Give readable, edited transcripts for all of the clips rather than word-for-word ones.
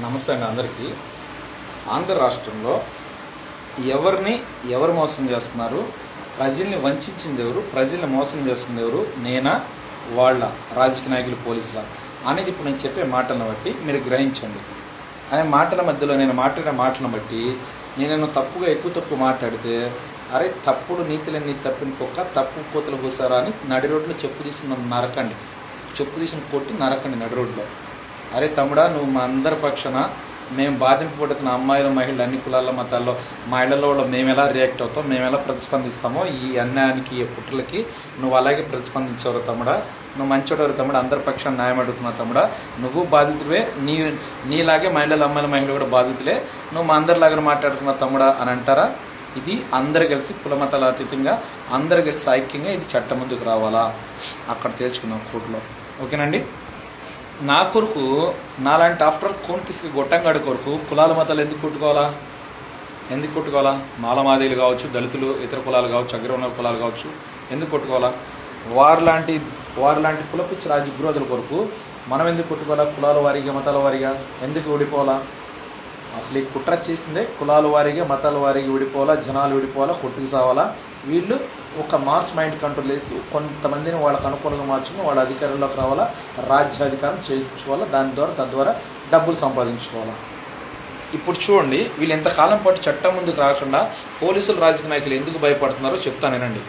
నమస్తే అండి అందరికీ. ఆంధ్ర రాష్ట్రంలో ఎవరు మోసం చేస్తున్నారు, ప్రజల్ని వంచింది ఎవరు, ప్రజల్ని మోసం చేస్తుంది ఎవరు, నేనా వాళ్ళ రాజకీయ నాయకులు పోలీసులా అనేది ఇప్పుడు నేను చెప్పే మాటలను బట్టి మీరు గ్రహించండి. అనే మాటల మధ్యలో నేను మాట్లాడే మాటలను బట్టి నేను తప్పుగా ఎక్కువ మాట్లాడితే అరే తప్పుడు నీతిని తప్పిన కుక్క తప్పు కోతలు కూసారా అని నడి రోడ్లో చెప్పు తీసి నరకండి, చెప్పు తీసిన కొట్టి నరకండి నడి రోడ్లో. అరే తమ్ముడా, నువ్వు మా అందరి పక్షాన మేము బాధింపబడుతున్న అమ్మాయిలు మహిళలు అన్ని కులాల మతాల్లో మా ఇళ్లలో మేము ఎలా రియాక్ట్ అవుతాం, మేము ఎలా ప్రతిస్పందిస్తామో ఈ అన్యాయానికి ఈ కుట్రలకి నువ్వు అలాగే ప్రతిస్పందించవరు తమ్ముడా. నువ్వు మంచోడవరు తమ్ముడు, అందరి పక్షాన్ని న్యాయం అడుగుతున్నావు తమ్ముడా. నువ్వు బాధితుడివే, నీలాగే మహిళలు అమ్మాయిల మహిళలు కూడా బాధితులే, నువ్వు మా అందరిలాగా మాట్లాడుతున్నావు తమ్ముడా అని అంటారా? ఇది అందరు కలిసి కులమతాల అతీతంగా అందరు కలిసి ఐక్యంగా ఇది చట్టం ముందుకు రావాలా అక్కడ తేల్చుకున్నాం కోర్టులో. ఓకేనండి. నా కొరకు నాలాంటి ఆఫ్టర్ కోన్కిస్కి గొట్టంగాడి కొరకు కులాల మతాలు ఎందుకు కొట్టుకోవాలా? మాలమాదేలు కావచ్చు, దళితులు, ఇతర కులాలు కావచ్చు, అగ్రవర్ణ కులాలు కావచ్చు, ఎందుకు కొట్టుకోవాలా? వారిలాంటి కులపిచ్చి రాజవిరోధుల కొరకు మనం ఎందుకు కొట్టుకోవాలా? కులాల వారీగా మతాల వారీగా ఎందుకు విడిపోవాలా? అసలు ఈ కుట్ర చేసిందే కులాల వారీగా మతాల వారీగా విడిపోవాలా, జనాలు విడిపోవాలా, కొట్టుకు సావాలా. వీళ్ళు ఒక మాస్ మైండ్ కంట్రోల్ వేసి కొంతమందిని వాళ్ళకు అనుకూలంగా మార్చుకుని వాళ్ళ అధికారంలోకి రావాలా, రాజ్యాధికారం చేయించుకోవాలా, తద్వారా డబ్బులు సంపాదించుకోవాలా. ఇప్పుడు చూడండి, వీళ్ళు ఎంతకాలం పాటు చట్టం ముందుకు రాకుండా పోలీసులు రాజకీయ నాయకులు ఎందుకు భయపడుతున్నారో చెప్తానేనండి.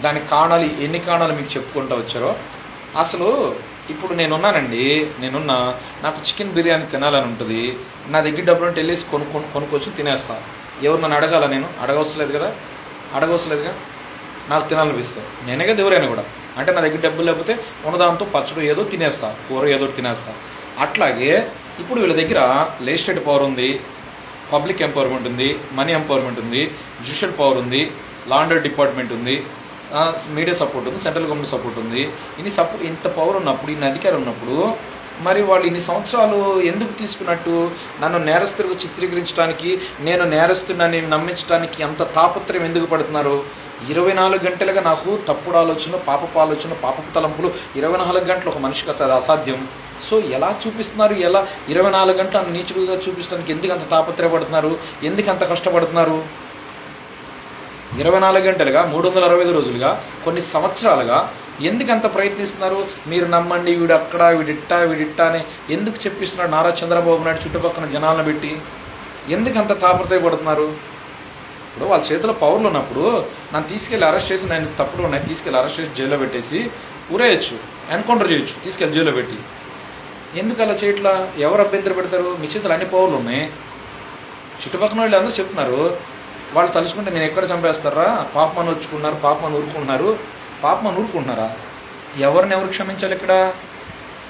దానికి కారణాలు ఎన్ని కారణాలు మీకు చెప్పుకుంటూ వచ్చారో. అసలు ఇప్పుడు నాకు చికెన్ బిర్యానీ తినాలని ఉంటుంది, నా దగ్గర డబ్బులు ఉంటే వెళ్ళేసి కొనుక్కొచ్చి తినేస్తాను. ఎవరు నన్ను అడగాల? నేను అడగవసలేదుగా. నాకు తినాలనిపిస్తుంది, నేనే కదా ఎవరైనా కూడా. అంటే నా దగ్గర డబ్బులు లేకపోతే ఉన్నదాంతో పచ్చడి ఏదో తినేస్తా, కూర ఏదో తినేస్తా. అట్లాగే ఇప్పుడు వీళ్ళ దగ్గర లెజిస్లేటివ్ పవర్ ఉంది, పబ్లిక్ ఎంపవర్మెంట్ ఉంది, మనీ ఎంపవర్మెంట్ ఉంది, జ్యుడిషియల్ పవర్ ఉంది, లా అండ్ ఆర్డర్ డిపార్ట్మెంట్ ఉంది, మీడియా సపోర్ట్ ఉంది, సెంట్రల్ గవర్నమెంట్ సపోర్ట్ ఉంది. ఇంత పవర్ ఉన్నప్పుడు, ఇన్ని అధికారం ఉన్నప్పుడు మరి వాళ్ళు ఇన్ని సంవత్సరాలు ఎందుకు తీసుకున్నట్టు? నన్ను నేరస్తులుగా చిత్రీకరించడానికి, నేను నేరస్తుడిని నమ్మించడానికి అంత తాపత్రయం ఎందుకు పడుతున్నారు? 24 గంటలుగా నాకు తప్పుడు ఆలోచన, పాపపు తలంపులు 24 గంటలు ఒక మనిషికి వస్తుంది, అసాధ్యం. సో ఎలా చూపిస్తున్నారు? ఎలా 24 గంటలు నీచుడుగా చూపించడానికి ఎందుకు అంత తాపత్రయపడుతున్నారు? ఎందుకు అంత కష్టపడుతున్నారు? 24 గంటలుగా 365 రోజులుగా కొన్ని సంవత్సరాలుగా ఎందుకు అంత ప్రయత్నిస్తున్నారు? మీరు నమ్మండి, వీడు అక్కడ, వీడిట్టా అని ఎందుకు చెప్పిస్తున్నారు? నారా చంద్రబాబు నాయుడు చుట్టుపక్కల జనాలను పెట్టి ఎందుకు అంత తాపత్రయపడుతున్నారు? ఇప్పుడు వాళ్ళ చేతిలో పవర్లు ఉన్నప్పుడు నన్ను తీసుకెళ్ళి అరెస్ట్ చేసి, నేను తప్పుడు ఉన్నాయి తీసుకెళ్ళి అరెస్ట్ చేసి జైల్లో పెట్టేసి ఊరేయచ్చు, ఎన్కౌంటర్ చేయొచ్చు తీసుకెళ్ళి జైల్లో పెట్టి. ఎందుకు అలా చేయట్లా? ఎవరు అభ్యంతర పెడతారు? మీ చేతులు అన్ని పవర్లు ఉన్నాయి. చుట్టుపక్కల వాళ్ళు అందరూ చెప్తున్నారు, వాళ్ళు తలుచుకుంటే నేను ఎక్కడ చంపేస్తారా, పాపమని ఊరుకుంటున్నారా? ఎవరు క్షమించాలి ఇక్కడ?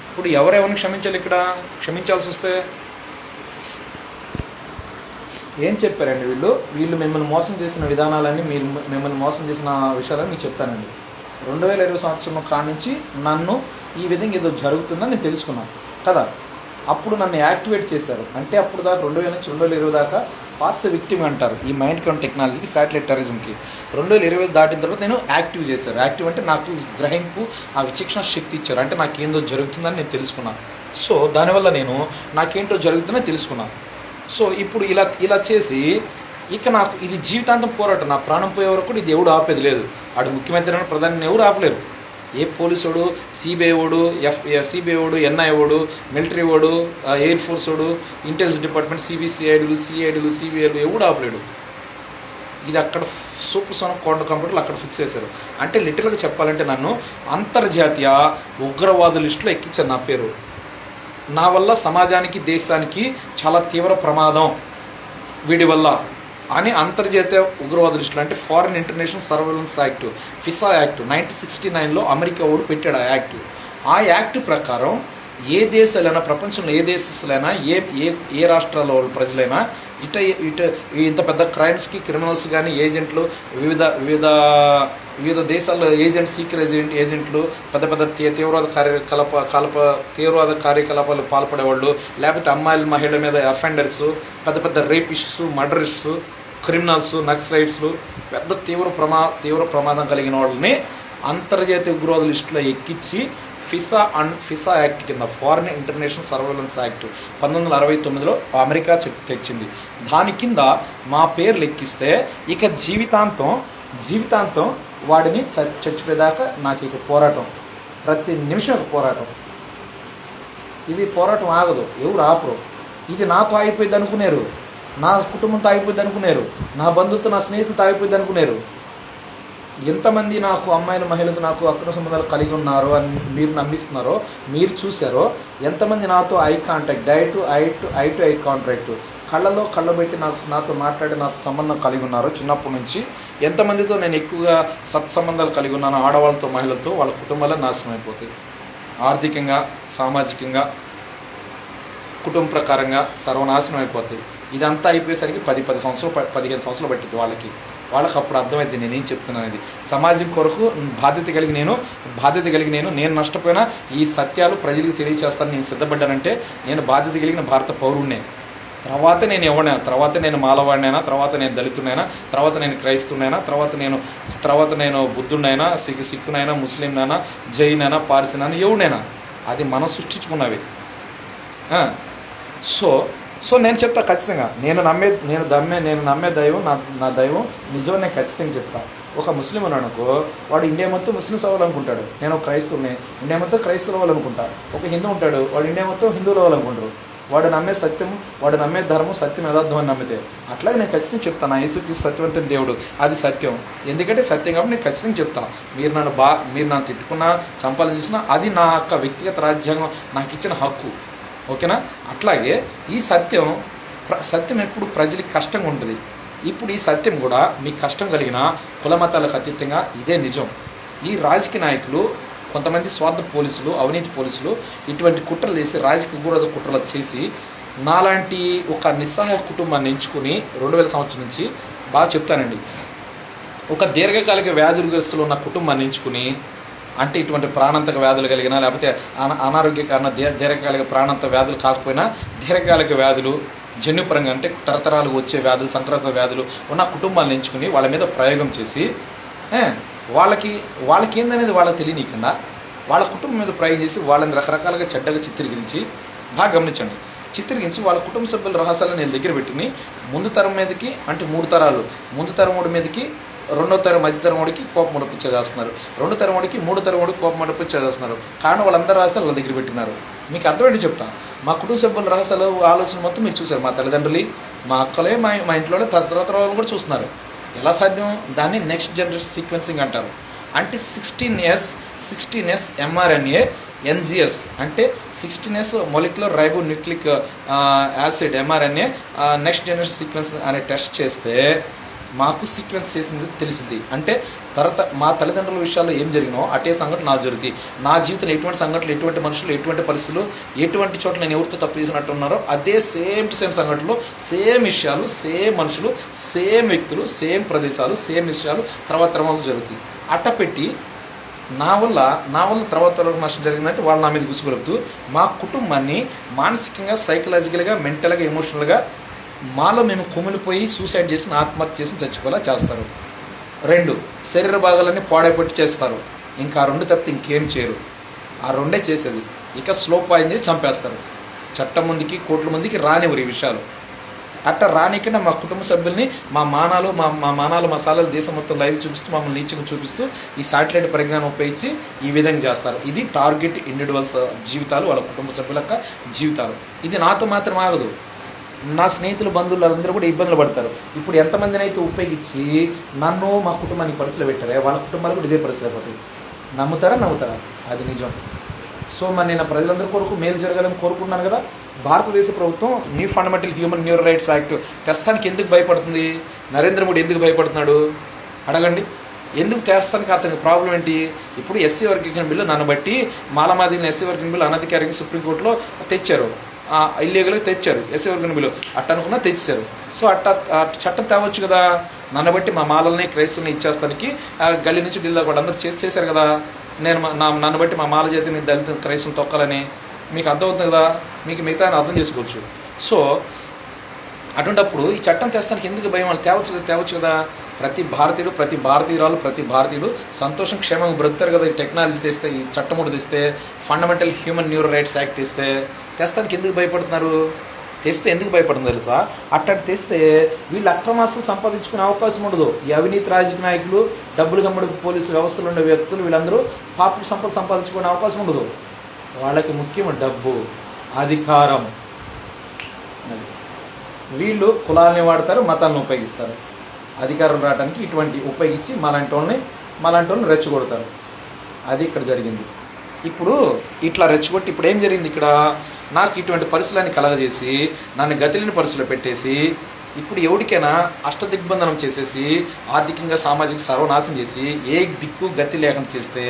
ఇప్పుడు ఎవరిని క్షమించాలి ఇక్కడ? క్షమించాల్సి వస్తే ఏం చెప్పారండి వీళ్ళు మిమ్మల్ని మోసం చేసిన విధానాలన్నీ, మిమ్మల్ని మోసం చేసిన విషయాలని మీకు చెప్తానండి. 2020 సంవత్సరం కాడ నుంచి నన్ను ఈ విధంగా ఏదో జరుగుతుందని నేను తెలుసుకున్నాను కదా. అప్పుడు నన్ను యాక్టివేట్ చేశారు. అంటే అప్పుడు దాకా 2000 నుంచి 2020 దాకా పాస్ విక్టిమ్ అంటారు ఈ మైండ్ కంట్రోల్ టెక్నాలజీకి, శాటిలైట్ టెర్రరిజంకి. 2020 దాటిన తర్వాత నేను యాక్టివ్ చేశారు. యాక్టివ్ అంటే నాకు గ్రహింపు, ఆ విచక్షణ శక్తి ఇచ్చారు. అంటే నాకేందో జరుగుతుందని నేను తెలుసుకున్నాను. సో దానివల్ల నేను నాకేంటో జరుగుతుందని తెలుసుకున్నాను. సో ఇప్పుడు ఇలా చేసి ఇక నాకు ఇది జీవితాంతం పోరాటం. నా ప్రాణం పోయే వరకు ఇది ఎవడు ఆపేది లేదు. ఆడు ముఖ్యమంత్రి ప్రధాని ఎవరు ఆపలేరు. ఏ పోలీసు సిబిఐ ఓడు, ఎన్ఐ ఓడు, మిలిటరీ ఓడు, ఎయిర్ ఫోర్స్ ఓడు, ఇంటెలిజెన్స్ డిపార్ట్మెంట్, సిఐడీలు, సిబిఐలు ఎవడు ఆపలేడు. ఇది అక్కడ సూపర్ సోనిక్ క్వాంటమ్ కంప్యూటర్లు అక్కడ ఫిక్స్ చేశారు. అంటే లిటరల్గా చెప్పాలంటే నన్ను అంతర్జాతీయ ఉగ్రవాద లిస్టులో ఎక్కించారు నా పేరు. నా వల్ల సమాజానికి, దేశానికి చాలా తీవ్ర ప్రమాదం వీడి వల్ల అని అంతర్జాతీయ ఉగ్రవాద లిస్టులు, అంటే foreign international surveillance act, FISA act 1969లో అమెరికా వాడు పెట్టాడు ఆ యాక్ట్. ఆ యాక్ట్ ప్రకారం ఏ దేశాలైనా, ప్రపంచంలో ఏ దేశాలైనా, ఏ రాష్ట్రాల ప్రజలైనా ఇంత పెద్ద క్రైమ్స్కి క్రిమినల్స్ కానీ, ఏజెంట్లు, వివిధ దేశాల్లో సీక్రెట్ ఏజెంట్లు, పెద్ద తీవ్రవాద కార్యకలాపాలు పాల్పడేవాళ్ళు, లేకపోతే అమ్మాయిల మహిళల మీద అఫెండర్స్, పెద్ద రేపిస్ట్స్, మర్డరిస్ట్స్, క్రిమినల్స్, నక్సలైట్స్లు, తీవ్ర ప్రమాదం కలిగిన వాళ్ళని అంతర్జాతీయ ఉగ్రవాద లిస్టులో ఎక్కించి ఫిసా యాక్ట్ కింద ఫారిన్ ఇంటర్నేషనల్ సర్వేలెన్స్ యాక్ట్ 1969లో అమెరికా తెచ్చింది. దాని కింద మా పేర్లు ఎక్కిస్తే ఇక జీవితాంతం వాడిని చచ్చిపోయేదాకా నాకు ఇక పోరాటం, ప్రతి నిమిషం ఒక పోరాటం. ఇది పోరాటం ఆగదు, ఎవరు ఆపరు. ఇది నాతో అయిపోయింది అనుకునేరు, నా కుటుంబంతో అయిపోయింది అనుకునేరు, నా బంధువులతో నా స్నేహితులతో అయిపోయింది అనుకునేరు. ఎంతమంది నాకు అమ్మాయిల మహిళలతో నాకు అక్రమ సంబంధాలు కలిగి ఉన్నారో అని మీరు నమ్మిస్తున్నారో, మీరు చూసారో. ఎంతమంది నాతో eye contact, I to eye contact, కళ్ళలో కళ్ళ పెట్టి నాతో మాట్లాడి నాతో సంబంధం కలిగి ఉన్నారో చిన్నప్పటి నుంచి. ఎంతమందితో నేను ఎక్కువగా సత్సంబంధాలు కలిగి ఉన్నాను, ఆడవాళ్ళతో మహిళలతో. వాళ్ళ కుటుంబాలే నాశనం అయిపోతాయి. ఆర్థికంగా, సామాజికంగా, కుటుంబ ప్రకారంగా సర్వనాశనం అయిపోతాయి. ఇదంతా అయిపోయేసరికి 10 సంవత్సరాలు 15 సంవత్సరాలు పట్టింది వాళ్ళకి అప్పుడు అర్థమైంది నేనేం చెప్తున్నాను అనేది. సమాజం కొరకు బాధ్యత కలిగి నేను నష్టపోయినా ఈ సత్యాలు ప్రజలకు తెలియచేస్తాను నేను సిద్ధపడ్డానంటే నేను బాధ్యత కలిగిన భారత పౌరుడినే. తర్వాత నేను ఎవడైనా, తర్వాత నేను మాలవాడినైనా, తర్వాత నేను దళితుడైనా, తర్వాత నేను క్రైస్తవునైనా, తర్వాత నేను బుద్ధుడినైనా, సిక్కునైనా, ముస్లింనైనా, జైన్ అయినా, పార్సీనైనా, ఎవడైనా, అది మనం సృష్టించుకున్నవి. సో నేను చెప్తా ఖచ్చితంగా, నేను నమ్మే దైవం, నా దైవం నిజం నేను ఖచ్చితంగా చెప్తా. ఒక ముస్లిం అనుకో, వాడు ఇండియా మొత్తం ముస్లిమ్స్ అవ్వాలనుకుంటాడు. నేను ఒక క్రైస్తవుని, ఇండియా మొత్తం క్రైస్తవులు అవ్వాలనుకుంటా. ఒక హిందూ ఉంటాడు, వాడు ఇండియా మొత్తం హిందువులు అవ్వాలనుకుంటారు. వాడు నమ్మే సత్యం, వాడు నమ్మే ధర్మం సత్యం యథార్థం అని నమ్మితే. అట్లాగే నేను ఖచ్చితంగా చెప్తాను, నా యేసుక్రీస్తు సత్యవంతుని దేవుడు, అది సత్యం. ఎందుకంటే సత్యం కాబట్టి నేను ఖచ్చితంగా చెప్తాను. మీరు నన్ను తిట్టుకున్నా, చంపాలని చూసినా, అది నా యొక్క వ్యక్తిగత రాజ్యాంగం నాకు ఇచ్చిన హక్కు. ఓకేనా? అట్లాగే ఈ సత్యం ఎప్పుడు ప్రజలకి కష్టంగా ఉంటుంది. ఇప్పుడు ఈ సత్యం కూడా మీకు కష్టం కలిగిన కుల మతాలకు అతీతంగా ఇదే నిజం. ఈ రాజకీయ నాయకులు, కొంతమంది స్వార్థ పోలీసులు, అవినీతి పోలీసులు ఇటువంటి కుట్రలు చేసి, రాజకీయ విరోధ కుట్రలు చేసి, నాలాంటి ఒక నిస్సహాయ కుటుంబాన్ని ఎంచుకుని 2000 సంవత్సరం నుంచి బాగా చెప్తానండి, ఒక దీర్ఘకాలిక వ్యాధులగ్రస్తులు ఉన్న కుటుంబాన్ని ఎంచుకుని, అంటే ఇటువంటి ప్రాణాంతక వ్యాధులు కలిగిన, లేకపోతే అనారోగ్య కారణ దీర్ఘకాలిక ప్రాణాంతక వ్యాధులు కాకపోయినా దీర్ఘకాలిక వ్యాధులు, జన్యుపరంగా అంటే తరతరాలు వచ్చే వ్యాధులు, సంక్రాంత వ్యాధులు ఉన్న కుటుంబాలను ఎంచుకుని వాళ్ళ మీద ప్రయోగం చేసి, వాళ్ళకి ఏందనేది వాళ్ళకి తెలియనీయకుండా వాళ్ళ కుటుంబం మీద ప్రయోగం చేసి వాళ్ళని రకరకాలుగా చెడ్డగా చిత్రీకరించి, బాగా గమనించండి, చిత్రీకరించి వాళ్ళ కుటుంబ సభ్యుల రహస్యాలను నేను దగ్గర పెట్టుకుని ముందు తరం మీదకి, అంటే 3 తరాలు, ముందు తరముడి మీదకి, 2వ తరం మధ్య తరముడికి కోపం నడిపించేస్తున్నారు, 2వ తరముడికి 3వ తరముడికి కోపం నడిపించేస్తున్నారు. కారణం వాళ్ళందరూ రహస్యాలు వాళ్ళ దగ్గర పెట్టినారు. మీకు అర్థమేంటి చెప్తాను. మా కుటుంబ సభ్యుల రహస్యాలు, ఆలోచన మొత్తం మీరు చూసారు. మా తల్లిదండ్రులు, మా అక్కలే, మా ఇంట్లోనే తరతరాలు కూడా చూస్తున్నారు. ఎలా సాధ్యం? దాన్ని నెక్స్ట్ జనరేషన్ సీక్వెన్సింగ్ అంటారు. అంటే 16S mRNA NGS అంటే 16S molecular ribonucleic acid mRNA next generation sequence అనే టెస్ట్ చేస్తే మాకు సీక్వెన్స్ చేసింది తెలిసింది. అంటే మా తల్లిదండ్రుల విషయాల్లో ఏం జరిగినో అటే సంఘటన నాకు జరుగుతాయి. నా జీవితంలో ఎటువంటి సంఘటనలు, ఎటువంటి మనుషులు, ఎటువంటి పరిస్థితులు, ఎటువంటి చోట్ల నేను ఎవరితో తప్పు చేసినట్టు ఉన్నారో అదే సేమ్ సంఘటనలు, సేమ్ విషయాలు, సేమ్ మనుషులు, సేమ్ వ్యక్తులు, సేమ్ ప్రదేశాలు, సేమ్ విషయాలు తర్వాత జరుగుతాయి. అట్టపెట్టి నా వల్ల తర్వాత నష్టం జరిగిందంటే వాళ్ళు నా మీద గుసుగలుపుతూ మా కుటుంబాన్ని మానసికంగా, సైకలాజికల్గా, మెంటల్గా, ఎమోషనల్గా మాలో మేము కుమిలిపోయి సూసైడ్ చేసి, ఆత్మహత్య చేసి చచ్చిపోయేలా చేస్తారు. 2 శరీర భాగాలన్నీ పాడైపెట్టి చేస్తారు. ఇంకా 2 తప్పితే ఇంకేం చేయరు. ఆ 2 చేసేది. ఇక స్లో పాయిజన్ చేసి చంపేస్తారు. చట్టం ముందుకి, కోర్టుల ముందుకి రానివ్వరు ఈ విషయాలు. అట్లా రానికన్నా మా కుటుంబ సభ్యుల్ని మా మానాలు మసాలాలు దేశం మొత్తం లైవ్ చూపిస్తూ, మమ్మల్ని నీచంగా చూపిస్తూ ఈ శాటిలైట్ పరిజ్ఞానం ఉపయోగించి ఈ విధంగా చేస్తారు. ఇది టార్గెట్ ఇండివిజువల్స్ జీవితాలు, వాళ్ళ కుటుంబ సభ్యుల యొక్క జీవితాలు. ఇది నాతో మాత్రం ఆగదు. నా స్నేహితులు, బంధువులు అందరూ కూడా ఇబ్బందులు పడతారు. ఇప్పుడు ఎంతమందిని అయితే ఉపయోగించి నన్ను, మా కుటుంబానికి పరిస్థితులు పెట్టారే, వాళ్ళ కుటుంబాలు కూడా ఇదే పరిస్థితి అయిపోతాయి. నమ్ముతారా? అది నిజం. సో మరి నేను ప్రజలందరి కొరకు మేలు జరగాలని కోరుకున్నాను కదా. భారతదేశ ప్రభుత్వం new fundamental human rights act తెస్తానికి ఎందుకు భయపడుతుంది? నరేంద్ర మోడీ ఎందుకు భయపడుతున్నాడు అడగండి. ఎందుకు తెస్తానికి అతనికి ప్రాబ్లం ఏంటి? ఇప్పుడు ఎస్సీ వర్గీకరణ బిల్లు నన్ను బట్టి మాలమాదిని ఎస్సీ వర్గీకరణ బిల్లు అనధికారికంగా సుప్రీంకోర్టులో తెచ్చారు, ఇల్లీగల్గా తెచ్చారు. ఎస్సీ వర్గీకరణ బిల్లు అట్టనుకున్నా తెచ్చారు. సో చట్టం తేవచ్చు కదా. నన్ను బట్టి మా మాలల్ని, క్రైస్తవుల్ని ఇచ్చేస్తానికి గల్లీ నుంచి ఢిల్లీ కూడా అందరూ చేశారు కదా. నన్ను బట్టి మా మాల చేతిని దళిత క్రైస్తవుని తొక్కాలని మీకు అర్థమవుతుంది కదా. మీకు మిగతా అర్థం చేసుకోవచ్చు. సో అటువంటిప్పుడు ఈ చట్టం తెస్తానికి ఎందుకు భయం? వాళ్ళు తేవచ్చు కదా. ప్రతి భారతీయురాలు ప్రతి భారతీయుడు సంతోషం క్షేమంగా బ్రతుకుతారు కదా. ఈ టెక్నాలజీ తెస్తే, ఈ చట్టం కూడా తెస్తే, fundamental human neural rights act తెస్తానికి ఎందుకు భయపడుతున్నారు? తెస్తే ఎందుకు భయపడుతుంది తెలుసా? అట్టటి తెస్తే వీళ్ళు అక్రమాస్తులు సంపాదించుకునే అవకాశం ఉండదు. ఈ అవినీతి రాజకీయ నాయకులు, డబ్బులు గమ్మడి పోలీసు వ్యవస్థలు ఉండే వ్యక్తులు వీళ్ళందరూ పాప సంపద సంపాదించుకునే అవకాశం ఉండదు. వాళ్ళకి ముఖ్యం డబ్బు, అధికారం. వీళ్ళు కులాలని వాడతారు, మతాలను ఉపయోగిస్తారు. అధికారం రావడానికి ఇటువంటి ఉపయోగించి మాలాంటి వాళ్ళని రెచ్చగొడతారు. అది ఇక్కడ జరిగింది. ఇప్పుడు ఇట్లా రెచ్చగొట్టి ఇప్పుడు ఏం జరిగింది? ఇక్కడ నాకు ఇటువంటి పరిస్థితులని కలగజేసి నన్ను గతిలేని పరిస్థితులు పెట్టేసి ఇప్పుడు ఎవరికైనా అష్టదిగ్బంధనం చేసేసి ఆర్థికంగా సామాజిక సర్వనాశం చేసి ఏ దిక్కు గతి లేకుండా చేస్తే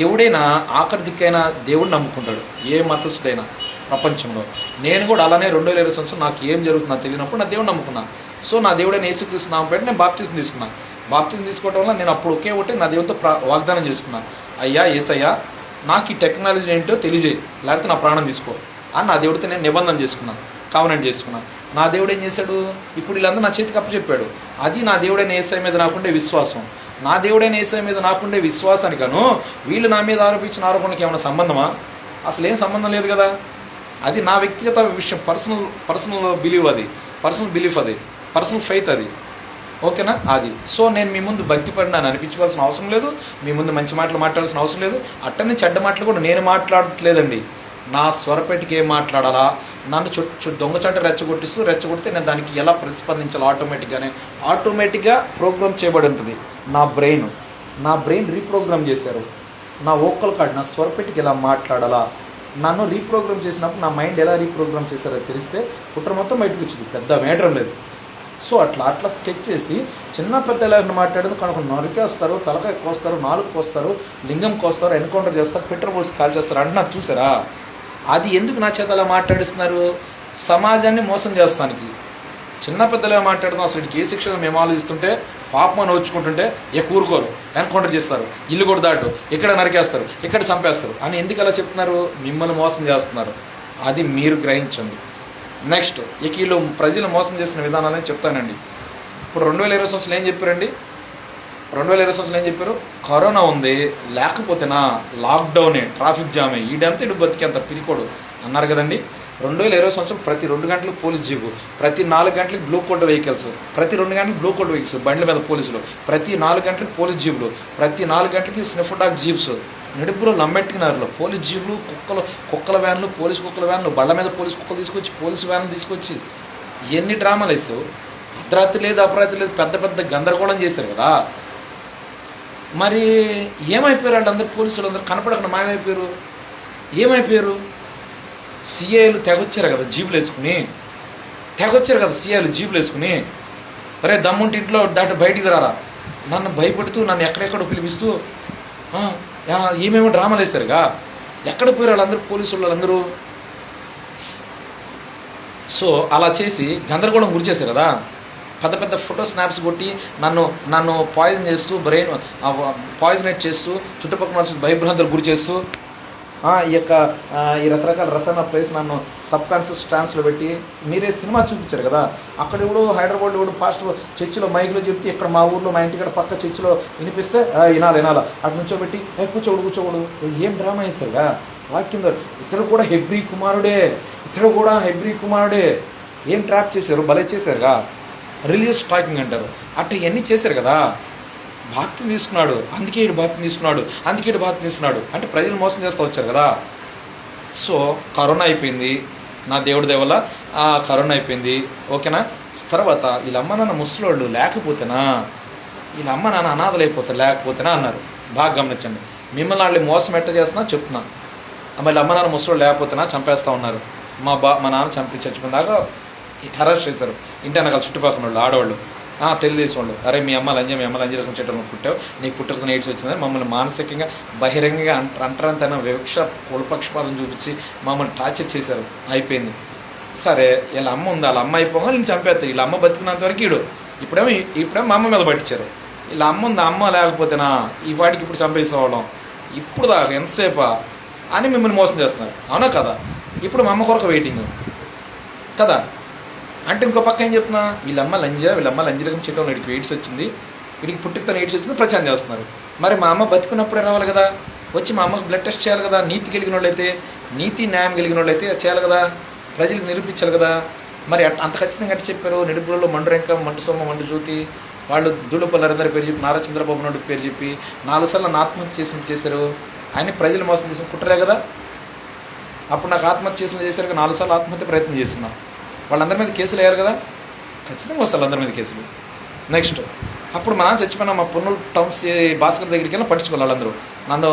ఎవడైనా ఆఖరి దిక్కైనా దేవుడిని నమ్ముకుంటాడు, ఏ మతస్థుడైనా ప్రపంచంలో. నేను కూడా అలానే 2020 సంవత్సరం నాకు ఏం జరుగుతుందో తెలియనప్పుడు నా దేవుడిని నమ్ముకున్నాను. సో నా దేవుడైన యేసుక్రీస్తు నామం పెట్టి నేను బాప్తిజం తీసుకున్నాను. బాప్తిజం తీసుకోవడం వల్ల నేను అప్పుడు ఒకటి నా దేవుడితో వాగ్దానం చేసుకున్నాను, అయ్యా యేసయ్యా నాకు ఈ టెక్నాలజీ ఏంటో తెలియజేయి, లేకపోతే నా ప్రాణం తీసుకో అని నా దేవుడితో నేను నిబంధన చేసుకున్నాను, కావనెంట్ చేసుకున్నాను. నా దేవుడు ఏం చేశాడు? ఇప్పుడు వీళ్ళందరూ నా చేతికి అప్పచెప్పాడు. అది నా దేవుడైన యేసయ్య మీద నాకుండే విశ్వాసం. నా దేవుడైన యేసయ్య మీద నాకుండే విశ్వాసానికను వీళ్ళు నా మీద ఆరోపించిన ఆరోపణలకు ఏమైనా సంబంధమా? అసలు ఏం సంబంధం లేదు కదా. అది నా వ్యక్తిగత విషయం, పర్సనల్ బిలీవ్, అది పర్సనల్ బిలీఫ్, అది పర్సనల్ ఫెయిత్, అది ఓకేనా. అది సో నేను మీ ముందు భక్తి పడినాను అనిపించుకోవాల్సిన అవసరం లేదు, మీ ముందు మంచి మాటలు మాట్లాడాల్సిన అవసరం లేదు. అట్టనే చెడ్డ మాటలు కూడా నేను మాట్లాడట్లేదండి. నా స్వరపెట్టికి ఏం మాట్లాడాలా, నన్ను దొంగచాట రెచ్చగొడితే నేను దానికి ఎలా ప్రతిస్పందించాలి ఆటోమేటిక్గా ప్రోగ్రామ్ చేయబడి ఉంటుంది. నా బ్రెయిన్ రీప్రోగ్రామ్ చేశారు. నా వోకల్ కార్డ్, నా స్వరపెట్టికి ఎలా మాట్లాడాలా, నన్ను రీప్రోగ్రామ్ చేసినప్పుడు నా మైండ్ ఎలా రీప్రోగ్రామ్ చేశారో తెలిస్తే కుట్ర మొత్తం బయటకు వచ్చింది, పెద్ద మేటర్ లేదు. సో అట్లా స్కెచ్ చేసి చిన్న పెద్ద ఎలా మాట్లాడేది కనుక నరికేస్తారు, తలకాయ కోస్తారు, నాలుగు కోస్తారు, లింగం కోస్తారు, ఎన్కౌంటర్ చేస్తారు, పెట్రోల్ పోసి కాల్ చేస్తారు అంటున్నారు చూసారా. అది ఎందుకు నా చేత అలా మాట్లాడిస్తున్నారు? సమాజాన్ని మోసం చేస్తానికి. చిన్న పెద్దలుగా మాట్లాడదాం, అసలు ఏ శిక్షలు మేము ఆలోచిస్తుంటే పాపమని వచ్చుకుంటుంటే కూరుకోరు, ఎన్కౌంటర్ చేస్తారు, ఇల్లు కూడా దాటు, ఇక్కడ నరికేస్తారు, ఇక్కడ చంపేస్తారు అని ఎందుకు అలా చెప్తున్నారు? మిమ్మల్ని మోసం చేస్తున్నారు, అది మీరు గ్రహించండి. నెక్స్ట్ వీళ్ళు ప్రజలు మోసం చేసిన విధానాలని చెప్తానండి. ఇప్పుడు 2020 సంవత్సరాలు ఏం చెప్పారండి? 2020 సంవత్సరాలు ఏం చెప్పారు? కరోనా ఉంది, లేకపోతేనా లాక్డౌనే, ట్రాఫిక్ జామే, ఈడంతా ఇడు బతికేంత పిరికోడు అన్నారు కదండి. 2020 సంవత్సరం ప్రతి 2 గంటలకు పోలీస్ జీపు, ప్రతి 4 గంటలకు బ్లూ కోట్ వెహికల్స్, ప్రతి 2 గంటలకు బ్లూ కోట్ వెహికల్స్ బండ్ల మీద పోలీసులు, ప్రతి 4 గంటలకు పోలీస్ జీపులు, ప్రతి 4 గంటలకి స్నిఫ్ డాగ్ జీప్స్, నడుపులో లంబెట్టినారులో పోలీస్ జీపులు, కుక్కల వ్యాన్లు, పోలీస్ కుక్కల వ్యాన్లు, బళ్ళ మీద పోలీస్ కుక్కలు తీసుకొచ్చి, పోలీసు వ్యాన్లు తీసుకొచ్చి ఎన్ని డ్రామాలు వేసావు. అర్ధరాత్రి లేదు అపరాత్రి లేదు, పెద్ద గందరగోళం చేశారు కదా. మరి ఏమైపోయారు వాళ్ళందరూ? పోలీసులు అందరూ కనపడకుండా మాయమైపోయారు. ఏమైపోయారు? సిఐలు తెగొచ్చారు కదా జీబులు వేసుకుని, సిఐలు జీబులు వేసుకుని, అరే దమ్ముంటి ఇంట్లో దాటి బయటికి రారా, నన్ను భయపెడుతూ నన్ను ఎక్కడెక్కడో పిలిపిస్తూ ఏమేమో డ్రామాలు వేశారుగా. ఎక్కడ పోయారు వాళ్ళందరూ? పోలీసు వాళ్ళందరూ. సో అలా చేసి గందరగోళం గురి చేశారు కదా. పెద్ద ఫోటో స్నాప్స్ కొట్టి నన్ను పాయిజన్ చేస్తూ, బ్రెయిన్ పాయిజనేట్ చేస్తూ, చుట్టుపక్కల భయభ్రాంతులు గురి చేస్తూ, ఈ రకరకాల రసాయన ప్లేస్ నన్ను సబ్ కాన్షియస్ ట్రాన్స్లో పెట్టి మీరే సినిమా చూపించారు కదా. అక్కడ ఇప్పుడు హైదరాబాద్లో ఇప్పుడు ఫాస్ట్ చర్చిలో మైకులో చెప్తే ఇక్కడ మా ఊర్లో మా ఇంటికాడ పక్క చర్చిలో వినిపిస్తే వినాలి అటు నుంచోబెట్టి కూర్చోకూడదు ఏం డ్రామా వేశారుగా. వాక్యం ఇతడు కూడా హెబ్రీ కుమారుడే. ఏం ట్రాప్ చేశారు, భలే చేశారుగా. రిలీజియస్ ట్రాకింగ్ అంటారు. అట్ట ఇవన్నీ చేశారు కదా. బాప్తిని తీసుకున్నాడు, అందుకే ఇటు బాప్తిని తీసుకున్నాడు అంటే ప్రజలు మోసం చేస్తూ వచ్చారు కదా. సో కరోనా అయిపోయింది, నా దేవుడి దయ వల్ల కరోనా అయిపోయింది, ఓకేనా. తర్వాత వీళ్ళ అమ్మ నాన్న ముసలోళ్ళు లేకపోతేనా, వీళ్ళ అమ్మ నాన్న అనాథలైపోతారు లేకపోతేనా అన్నారు. బాగా గమనించండి. మిమ్మల్ని వాళ్ళు మోసం ఎట్ట చేస్తున్నా చెప్తున్నా. వీళ్ళ అమ్మ నాన్న ముసలోళ్ళు లేకపోతేనా చంపేస్తూ ఉన్నారు. మా నాన్న చంపించి దాకా అరెస్ట్ చేశారు. ఇంటి వెనకాల చుట్టుపక్కల వాళ్ళు ఆడవాళ్ళు, తెలుగుదేశం వాళ్ళు, అరే మీ అమ్మ లంజ రకం చెట్టు పుట్టావు, నీకు పుట్టుకతో ఎయిడ్స్ వచ్చిందని మమ్మల్ని మానసికంగా బహిరంగంగా అంటరంతన వివక్ష కులపక్షపాతం చూపించి మమ్మల్ని టార్చర్ చేశారు. అయిపోయింది. సరే వీళ్ళ అమ్మ ఉంది, వాళ్ళ అమ్మ అయిపోగా నేను చంపేస్తాను. వీళ్ళ అమ్మ బతుకున్నంత వరకు ఇప్పుడేమో మా అమ్మ మీద పట్టించారు. వీళ్ళ అమ్మ ఉంది, అమ్మ లేకపోతేనా ఈ వాటికి ఇప్పుడు చంపేసేవాళ్ళం, ఇప్పుడు దాకా ఎంతసేపా అని మిమ్మల్ని మోసం చేస్తున్నారు. అవునా కదా? ఇప్పుడు మా అమ్మ కొరకు వెయిటింగ్ కదా. అంటే ఇంకో పక్క ఏం చెప్తున్నా, వీళ్ళమ్మ లంజరకం చెట్టు వీడికి ఎయిడ్స్ వచ్చింది, వీడికి పుట్టుకతో ఎయిడ్స్ వచ్చింది ప్రచారం చేస్తున్నారు. మరి మా అమ్మ బతుకున్నప్పుడే రావాలి కదా, వచ్చి మా అమ్మకి బ్లడ్ టెస్ట్ చేయాలి కదా, నీతి కలిగిన వాళ్ళైతే, నీతి న్యాయం కలిగిన వాళ్ళైతే చేయాలి కదా, ప్రజలకు నిరూపించాలి కదా. మరి అంత ఖచ్చితంగా అంటే చెప్పారు. నిడుపులలో మండు సోమ మండు జ్యోతి వాళ్ళు దూళపల్లారందరి పేరు చెప్పి, నారా చంద్రబాబు నాయుడు పేరు చెప్పి 4 సార్లు నన్ను ఆత్మహత్య చేశారు. ఆయన ప్రజలు మోసం చేసిన కుట్రలే కదా. అప్పుడు నాకు ఆత్మహత్య చేశారు, 4 సార్లు ఆత్మహత్య ప్రయత్నం చేస్తున్నా. వాళ్ళందరి మీద కేసులు అయ్యారు కదా, ఖచ్చితంగా వస్తారు అందరి మీద కేసులు. నెక్స్ట్ అప్పుడు మా నాన్న చచ్చిపోయినా మా పొన్నూరు టౌన్స్ భాస్కర్ దగ్గరికి వెళ్ళి పట్టించుకోవాలి. వాళ్ళందరూ నన్ను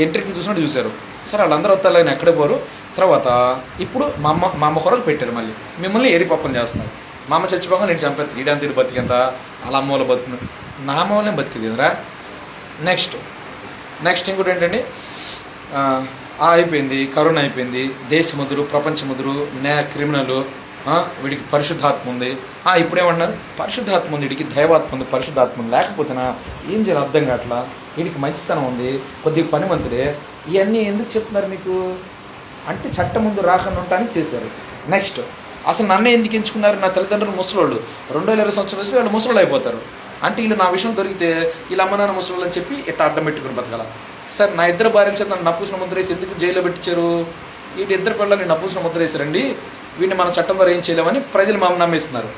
ఎంట్రీకి చూసినట్టు చూశారు. సరే వాళ్ళందరూ వస్తారు, ఆయన ఎక్కడే పోరు. తర్వాత ఇప్పుడు మా అమ్మ కొరకు పెట్టారు, మళ్ళీ మిమ్మల్ని ఏరిపప్పం చేస్తున్నారు. మా అమ్మ చచ్చిపోగా నేను చంపేస్తాను, ఈడాని తీరు బతికేంత అలా అమ్మ వాళ్ళు బతుకున్నాడు, నా అమ్మ వాళ్ళని బతికింది రా. నెక్స్ట్ ఇంకోటి ఏంటండి, అయిపోయింది, కరోనా అయిపోయింది, దేశముదురు ప్రపంచముదురు క్రిమినల్, వీడికి పరిశుద్ధాత్మ ఉంది. ఇప్పుడేమంటున్నారు, పరిశుద్ధాత్మ ఉంది, వీడికి దైవాత్మ ఉంది, పరిశుద్ధాత్మ ఉంది. లేకపోతేనా ఏం చేయాలి అర్థం కావట్లా. వీడికి మంచితనం ఉంది, కొద్దిగా పనిమంతుడే. ఇవన్నీ ఎందుకు చెప్తున్నారు మీకు అంటే చట్టం ముందు రాకుండా ఉండటానికి చేశారు. నెక్స్ట్ అసలు నన్నే ఎందుకు ఎంచుకున్నారు, నా తల్లిదండ్రులు ముసలోళ్ళు, 2020 సంవత్సరాలు వస్తే వాళ్ళు ముసలోళ్ళు అయిపోతారు. అంటే వీళ్ళు నా విషయం దొరికితే వీళ్ళ అమ్మ నాన్న ముసలోళ్ళు అని చెప్పి ఇట్లా అడ్డం పెట్టుకుని బతకాల. సార్ నా ఇద్దరు భార్యలు చేత నన్ను నపూసిన ముద్ర వేసి ఎందుకు జైల్లో పెట్టించారు, వీటి ఇద్దరు పిల్లల్ని నపూసిన ముద్ర వేసారండి, వీడిని మన చట్టం ద్వారా ఏం చేయలేమని ప్రజలు మమ్మల్ని నమ్మేస్తున్నారు.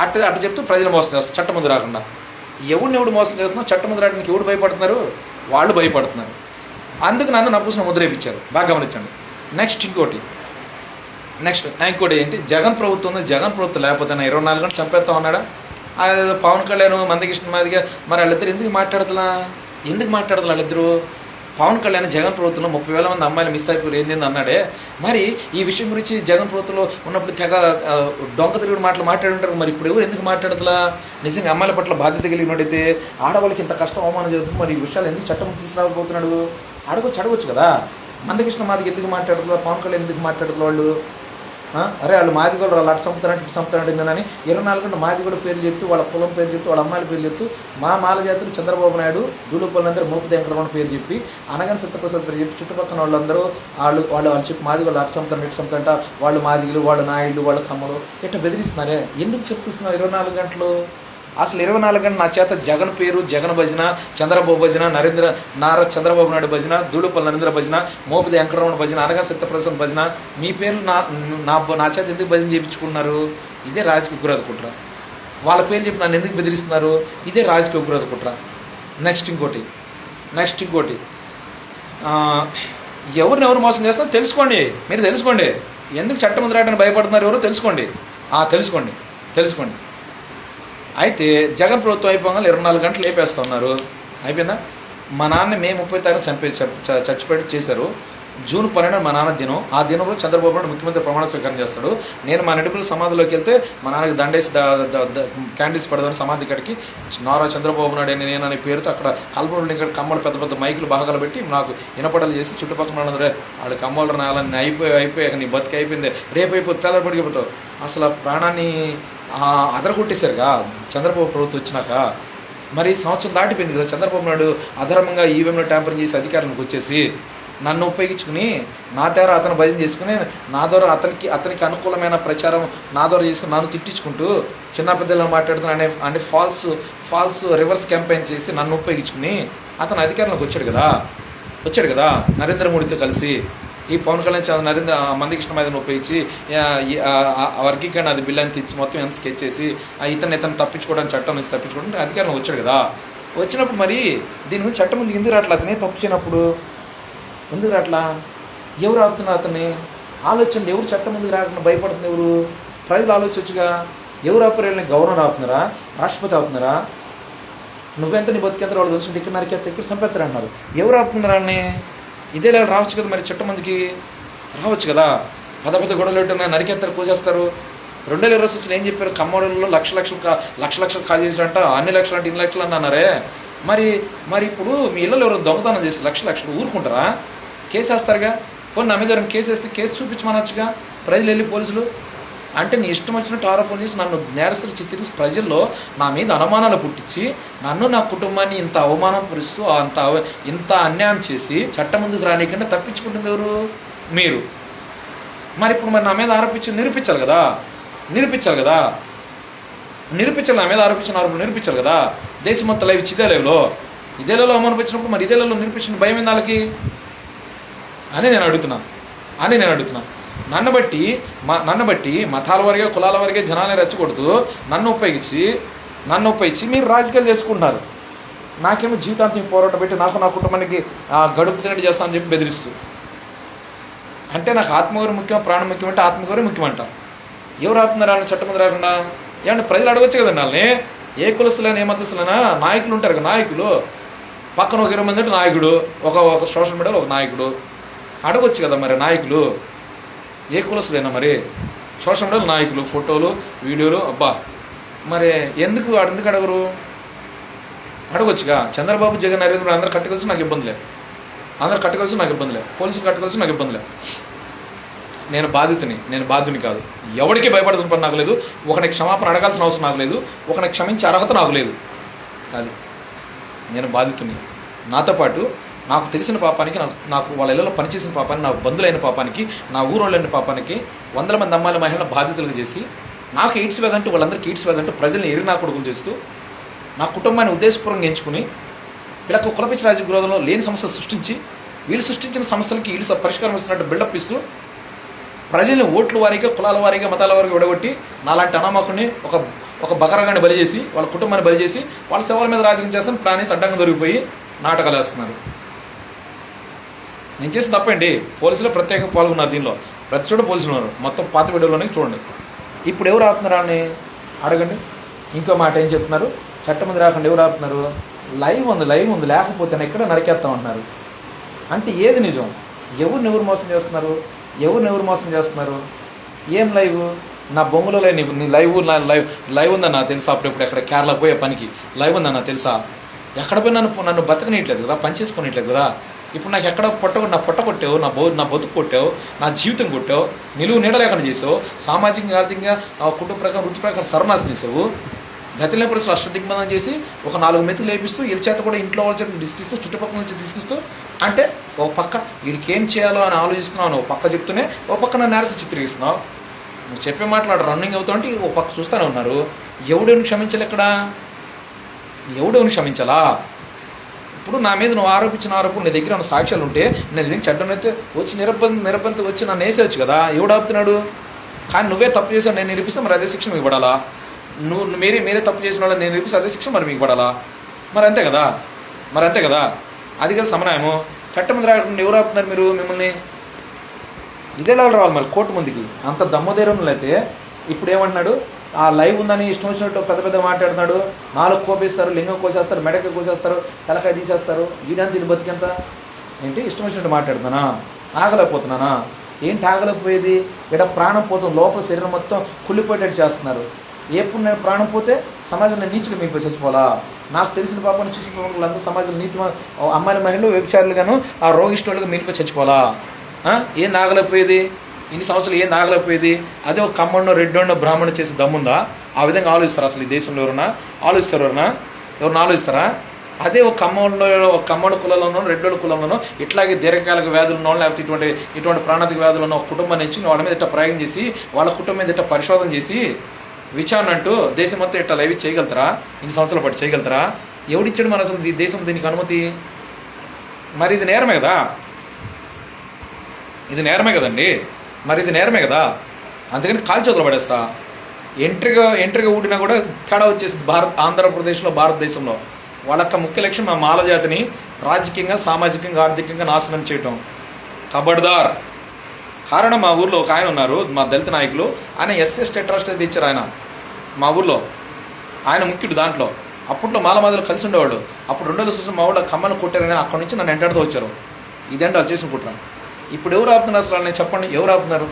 అట్ట చెప్తూ ప్రజలు మోసం చేస్తారు చట్టం ముందు రాకుండా. ఎవడు మోసం చేస్తున్నా చట్టం ముందు రావడానికి ఎవడు భయపడుతున్నారు, వాళ్ళు భయపడుతున్నారు. అందుకు నన్ను నపూసిన ముద్ర వేయించారు, బాగా గమనించండి. నెక్స్ట్ ఇంకోటి ఏంటి, జగన్ ప్రభుత్వం ఉంది, జగన్ ప్రభుత్వం లేకపోతే 24 గంటలు చంపేస్తా ఉన్నాడా. అదేదో పవన్ కళ్యాణ్ మందకృష్ణ మాదిగా మరి వాళ్ళిద్దరు ఎందుకు మాట్లాడుతున్నా వాళ్ళిద్దరు. పవన్ కళ్యాణ్ జగన్ ప్రభుత్వంలో 30,000 మంది అమ్మాయిలు మిస్ అయిపోయారు ఏంది అన్నాడే. మరి ఈ విషయం గురించి జగన్ ప్రభుత్వంలో ఉన్నప్పుడు తెగ డొంక తిరుగుడు మాట్లాడి ఉంటారు. మరి ఇప్పుడు ఎవరు ఎందుకు మాట్లాడుతున్నా. నిజంగా అమ్మాయిల పట్ల బాధ్యత కలిగినట్టయితే ఆడవాళ్ళకి ఇంత కష్టం అవమానం జరుగుతుంది, మరి ఈ విషయాలు ఎందుకు చట్టం తీసుకురాకపోతున్నాడు, అడగొచ్చు కదా. మందకృష్ణ మాదికి ఎందుకు మాట్లాడుతున్నా, పవన్ కళ్యాణ్ ఎందుకు మాట్లాడుతున్న వాళ్ళు. అరే వాళ్ళు మాదిగోళ్ళు వాళ్ళు అటు చంపుతారంటే అని 24 గంటలు మాదిగోళ్ళ పేర్లు చెప్తూ, వాళ్ళ కులం పేరు చెప్తూ, వాళ్ళ అమ్మాయిల పేరు చెప్తూ, మా మాల జాతులు చంద్రబాబు నాయుడు దూళపల్లందరూ మోపు వెంకటరమణ పేరు చెప్పి, అనగాని సత్యప్రసాద్ పేరు చెప్పి, చుట్టుపక్కల వాళ్ళందరూ వాళ్ళు చెప్పి మాదిగోళ్ళు అటు చంపుతారంట, వాళ్ళు మాదిగలు, వాళ్ళు నాయుడు, వాళ్ళ కమ్మలు ఇట్లా బెదిరిస్తున్నారే. ఎందుకు చెప్పిస్తున్నారు 24 గంటలు. అసలు 24 గంటలు నా చేత జగన్ పేరు, జగన్ భజన, చంద్రబాబు భజన, నారా చంద్రబాబు నాయుడు భజన, దూళపల్లి నరేంద్ర భజన, మోపిది వెంకటరమణ భజన, అనగా సత్యప్రసాద్ భజన, మీ పేర్లు నా చేత ఎందుకు భజన చేయించుకున్నారు. ఇదే రాజకీయ ఉగ్రవాద కుట్ర. వాళ్ళ పేర్లు చెప్పి నన్ను ఎందుకు బెదిరిస్తున్నారు, ఇదే రాజకీయ ఉగ్రవాద కుట్ర. నెక్స్ట్ ఇంకోటి ఎవరు మోసం చేస్తారో తెలుసుకోండి. మీరు తెలుసుకోండి ఎందుకు చట్టం ముందు రావడానికి భయపడుతున్నారు, ఎవరో తెలుసుకోండి. అయితే జగన్ ప్రభుత్వం అయిపోగానే 24 గంటలు లేపేస్తూ ఉన్నారు. అయిపోయిందా. మా నాన్న మే 30 తారీఖు చచ్చిపోయి చేశారు. జూన్ 12 మా నాన్న దినం. ఆ దినంలో చంద్రబాబు నాయుడు ముఖ్యమంత్రి ప్రమాణ స్వీకారం చేస్తాడు. నేను మా నిడుపుల సమాధిలోకి వెళ్తే మా నాన్నకి దండేసి క్యాండిల్స్ పడదాని సమాధి కాడికి నారా చంద్రబాబు నాయుడు అని నేను అనే పేరుతో అక్కడ కల్పనలు ఇక్కడ కమ్మలు పెద్ద మైకులు భాగాలు పెట్టి నాకు వినపడలు చేసి చుట్టుపక్కల వాళ్ళందరూ వాళ్ళు కమ్మలు నాలని అయిపోయాక నీ బతికి అయిపోయింది, రేపు అయిపోతే తెల్లబడిపోతావు. అసలు ఆ ప్రాణాన్ని అదరగొట్టేశారుగా చంద్రబాబు ప్రభుత్వం వచ్చినాక. మరి సంవత్సరం దాటిపోయింది కదా. చంద్రబాబు నాయుడు అధర్మంగా ఈవీఎంలో ట్యాంపరింగ్ చేసి అధికారానికి వచ్చేసి నన్ను ఉపయోగించుకుని నా ద్వారా అతను భజన చేసుకుని నా ద్వారా అతనికి అనుకూలమైన ప్రచారం నా ద్వారా చేసుకుని నన్ను తిట్టించుకుంటూ చిన్న పెద్దలను మాట్లాడుతున్నా అంటే ఫాల్స్ రివర్స్ క్యాంపెయిన్ చేసి నన్ను ఉపయోగించుకుని అతను అధికారంలోకి వచ్చాడు కదా నరేంద్ర మోడీతో కలిసి. ఈ పవన్ కళ్యాణ్ మందకృష్ణ మీదను ఉపయోగించి వర్గీకరణ అది బిల్లు అని తెచ్చి మొత్తం ఎంత స్కెచ్ చేసి ఇతను తప్పించుకోవడానికి చట్టం నుంచి తప్పించుకోవడానికి అధికారంలో వచ్చాడు కదా. వచ్చినప్పుడు మరి దీని గురించి చట్టం ముందు ఎందుకు రావట్లా, అతనే తప్పు చేయనప్పుడు ఎందుకు రావట్లా, ఎవరు ఆపుతున్నారు అతన్ని ఆలోచనలు, ఎవరు చట్టం ముందుకు రాకుండా భయపడుతుంది, ఎవరు ప్రజలు ఆలోచించగా ఎవరు ఆపరేళ్ళని గవర్నర్ ఆపుతున్నారా, రాష్ట్రపతి ఆపుతున్నారా, నువ్వెంత నీ బతికెంత వాళ్ళు తెలుసు ఇక్కడ నరికెత్త ఇక్కడ సంపెత్తారు అంటున్నారు. ఎవరు ఆపుతున్నారా అని ఇదే లేదు రావచ్చు కదా. మరి చట్టం మందికి రావచ్చు కదా. పెద్ద గొడవలు నరికెత్తారు కోసేస్తారు. 2020 వచ్చిన ఏం చెప్పారు, కమ్మోడల్లో లక్షలు కాల్ చేశారంట, అన్ని లక్షలు అంటే 2 లక్షలు అన్నారే. మరి ఇప్పుడు మీ ఇళ్ళలో ఎవరు దొంగతనం చేసి లక్షలు ఊరుకుంటారా, కేసు వేస్తారుగా. పోనీ నా మీద కేసు వేస్తే కేసు చూపించమనొచ్చుగా ప్రజలు వెళ్ళి పోలీసులు. అంటే నీ ఇష్టం వచ్చినట్టు ఆరోపణలు చేసి నన్ను నేరస్తులు చిత్రీకరిస్తూ ప్రజల్లో నా మీద అనుమానాలు పుట్టించి నన్ను నా కుటుంబాన్ని ఇంత అవమానం పరుస్తూ ఇంత అన్యాయం చేసి చట్టం ముందుకు రానికుండా తప్పించుకుంటుంది ఎవరు, మీరు. మరి ఇప్పుడు నా మీద ఆరోపించి నిరూపించాలి కదా. నిరూపించాలి కదా, నిరూపించాలి. నా మీద ఆరోపించిన ఆరోపణలు నిరూపించాలి కదా. దేశం మొత్తం లైవ్ ఇచ్చి ఇదే లైవ్లో అవమానిపించినప్పుడు మరి ఇదే లైవ్లో నిరూపించిన భయం ఏంది వాళ్ళకి అని నేను అడుగుతున్నా. నన్ను బట్టి మతాల వారిగా కులాల వారిగా జనాన్ని రెచ్చగొడుతూ నన్ను ఉపయోగించి మీరు రాజకీయాలు చేసుకుంటున్నారు. నాకేమో జీవితాంతం పోరాటం పెట్టి నాకు నా కుటుంబానికి గడుపుతున్నట్టు చేస్తానని చెప్పి బెదిరిస్తూ, అంటే నాకు ఆత్మగౌరవం ముఖ్యం, ప్రాణం ముఖ్యం అంటే ఆత్మగౌరవం ముఖ్యమంట. ఎవరు ఆపుతున్నారు వాళ్ళని చట్టం ముందు రాకుండా? ఏమన్నా ప్రజలు అడగొచ్చు కదండి వాళ్ళని. ఏ కులస్తులైనా ఏ మతస్థులైనా నాయకులు ఉంటారు కదా, నాయకులు పక్కన ఒక 20 మంది అంటే నాయకుడు, ఒక సోషల్ మీడియాలో ఒక నాయకుడు అడగొచ్చు కదా మరి. నాయకులు ఏ కులస్తులైనా మరి సోషల్ మీడియాలో నాయకులు, ఫోటోలు, వీడియోలు, అబ్బా మరి ఎందుకు అడగరు? అడగొచ్చుగా. చంద్రబాబు, జగన్, నరేంద్ర అందరూ కట్టుకొచ్చి నాకు ఇబ్బందిలే, పోలీసులు కట్టుకొచ్చి నాకు ఇబ్బందిలే. నేను బాధ్యుని కాదు. ఎవరికి భయపడాల్సిన పని నాకు లేదు. ఒకరికి క్షమాపణ అడగాల్సిన అవసరం నాకు లేదు. ఒకరికి క్షమించే అర్హత నాకు లేదు. అది నేను బాధితుని. నాతో పాటు నాకు తెలిసిన పాపానికి, నాకు వాళ్ళ ఇళ్ళలో పనిచేసిన పాపానికి, నాకు బంధువులైన పాపానికి, నా ఊరోళ్ళైన పాపానికి 100 మంది అమ్మాయిల మహిళలను బాధితులుగా చేసి, నాకు ఎయిడ్స్ వ్యాధి అంటూ వాళ్ళందరికీ ఎయిడ్స్ వ్యాధి అంటూ ప్రజల్ని ఎరినా కొడుకులు చేస్తూ, నా కుటుంబాన్ని ఉద్దేశపూర్వకంగా ఎంచుకుని వీళ్ళకు కులపిచ్చి రాజకీయంలో లేని సమస్యలు సృష్టించి, వీళ్ళు సృష్టించిన సమస్యలకి వీళ్ళు పరిష్కారం ఇస్తున్నట్టు బిల్డప్ ఇస్తూ ప్రజల్ని ఓట్ల వారీగా, కులాల వారీగా, మతాల వారీగా విడగొట్టి నాలాంటి అనామకుని ఒక బకరగాన్ని బలి చేసి, వాళ్ళ కుటుంబాన్ని బలి చేసి, వాళ్ళ సేవల మీద రాజకీయం చేస్తాను ప్లాన్ వేసి అడ్డంగా దొరికిపోయి నాటకాలు వేస్తున్నారు. నేను చేసిన తప్పండి. పోలీసులు ప్రత్యేకంగా పాల్గొన్నారు దీనిలో. ప్రతి చోట పోలీసులు ఉన్నారు. మొత్తం పాత వీడియోలోనే చూడండి. ఇప్పుడు ఎవరు ఆపుతున్నారు అని అడగండి. ఇంకో మాట ఏం చెప్తున్నారు? చట్టం ముందు రాకుండా ఎవరు ఆపుతున్నారు? లైవ్ ఉంది లేకపోతే ఎక్కడ నరికేస్తామంటున్నారు. అంటే ఏది నిజం? ఎవరు మోసం చేస్తున్నారు? ఏం లైవ్? నా బొంగులో నీ లైవ్ ఉందన్నా తెలుసా? అప్పుడెప్పుడు ఎక్కడ కేరళ పోయే పనికి లైవ్ ఉందన్నా తెలుసా? ఎక్కడ పోయి నన్ను బతకనియట్లేదు కదా, పని చేసుకోనియట్లేదు కదా. ఇప్పుడు నాకు ఎక్కడ నా పొట్ట కొట్టావు, నా బతుకు కొట్టావు, నా జీవితం కొట్టావు, నిలువు నీడ లేకుండా చేసావు, సామాజికంగా ఆర్థికంగా కుటుంబ ప్రకారం వృత్తి ప్రకారం సర్వనాశనం చేసావు. గతిలో పరిస్థితులు అష్టదిగ్బంధం చేసి ఒక 4 మెతులు లేపిస్తూ వీళ్ళ చేత కూడా ఇంట్లో వాళ్ళ చేత డిస్కిస్తూ చుట్టుపక్కల నుంచి తీసుకిస్తూ, అంటే ఒక పక్క వీడికి ఏం చేయాలో అని ఆలోచిస్తున్నావు, ఒక పక్క చెప్తూనే ఒక పక్క నన్ను నేరసి చిత్రీస్తున్నావు. నువ్వు చెప్పే మాట్లాడు రన్నింగ్ అవుతావు అంటే ఒక పక్క చూస్తూనే ఉన్నారు. ఎవడెవరిని క్షమించాలా? ఇప్పుడు నా మీద నువ్వు ఆరోపించిన ఆరోపణ నీ దగ్గర ఉన్న సాక్ష్యాలు ఉంటే నేను నిజంగా చట్టంతో వచ్చి నిరబంధం వచ్చి నన్ను వేసేవచ్చు కదా. ఎవడు ఆపుతున్నాడు? కానీ నువ్వే తప్పు చేసావు నేను నిరూపిస్తే మరి అదే శిక్ష మీకు పడాలా? మీరే తప్పు చేసిన వాళ్ళని నేను నిరూపిస్తే అదే శిక్ష మరి మీకు పడాలా? మరి అంతే కదా. అది కదా సమన్వయము. చట్టం ముందు రాకుండా ఎవరు ఆపుతున్నారు మీరు? మిమ్మల్ని ఇదేలా రావాలి మరి కోర్టు ముందుకి. అంత దమ్మధైర్యంలో అయితే ఇప్పుడు ఏమంటున్నాడు? ఆ లైవ్ ఉందని ఇష్టం వచ్చినట్టు పెద్ద మాట్లాడుతున్నాడు. 4 కోపేస్తారు, లింగం కోసేస్తారు, మెడక కోసేస్తారు, తలకాయ తీసేస్తారు. వీడంతా దీని బతికెంత ఏంటి? ఇష్టం వచ్చినట్టు మాట్లాడుతున్నానా? ఆగలేకపోతున్నానా? ఏంటి ఆగలేకపోయేది? ఇక్కడ ప్రాణం పోతుంది, లోపల శరీరం మొత్తం కుళ్ళిపోయేటట్టు చేస్తున్నారు. ఎప్పుడు నేను ప్రాణం పోతే సమాజంలో నీచులు మీపై చచ్చిపోవాలా? నాకు తెలిసిన పాపను చూసిన వాళ్ళంతా సమాజంలో నీతి అమ్మాయిల మహిళలు వ్యభిచారులుగాను ఆ రోగిష్టులుగా మీపై చచ్చిపోవాలా? ఏం ఆగలేకపోయేది? ఇన్ని సంవత్సరాలు ఏం ఆగలేకపోయేది? అదే ఒక కమ్మడినో రెడ్డోనో బ్రాహ్మణం చేసి దమ్ముందా? ఆ విధంగా ఆలోచిస్తారా అసలు ఈ దేశంలో? ఎవరన్నా ఆలోచిస్తారా? అదే ఒక కమ్మడి కులంలోనో రెడ్డోళ్ళ కులంలోనో ఇట్లాగే దీర్ఘకాలిక వ్యాధులు ఉన్నో లేకపోతే ఇటువంటి ప్రాణాధిక వ్యాధులు ఉన్న ఒక కుటుంబాన్ని ఇచ్చి వాళ్ళ మీద ఇట్లా ప్రయోగం చేసి వాళ్ళ కుటుంబం మీద ఇట్లా పరిశోధన చేసి విచారణ అంటూ దేశం మొత్తం ఇట్లా లైవ్ చేయగలుగుతారా? ఇన్ని సంవత్సరాల పాటు చేయగలుగుతారా? ఎవడిచ్చాడు మన అసలు ఈ దేశం దీనికి అనుమతి? మరి ఇది నేరమే కదా, మరి ఇది నేరమే కదా. అందుకని కాలు చేతులు పడేస్తా. ఎంట్రీగా ఊడినా కూడా తేడా వచ్చేసింది. ఆంధ్రప్రదేశ్లో, భారతదేశంలో వాళ్ళ ముఖ్య లక్ష్యం మా మాల జాతిని రాజకీయంగా, సామాజికంగా, ఆర్థికంగా నాశనం చేయటం. కబడ్దార్. కారణం మా ఊర్లో ఒక ఆయన ఉన్నారు, మా దళిత నాయకులు. ఆయన ఎస్సీ స్టేట్ ట్రస్ట్ అయితే ఇచ్చారు. ఆయన మా ఊర్లో ఆయన ముఖ్యుడు. దాంట్లో అప్పట్లో మాలమాదలు కలిసి ఉండేవాడు. అప్పుడు 2 చూసిన మా ఊళ్ళో కమ్మలు కొట్టారని అక్కడి నుంచి నన్ను ఎంటాడుతూ వచ్చారు. ఇదేంటి వాళ్ళు చేసిన కుట్ర. ఇప్పుడు ఎవరు ఆపుతున్నారు అసలు? నేను చెప్పండి, ఎవరు ఆపుతున్నారు?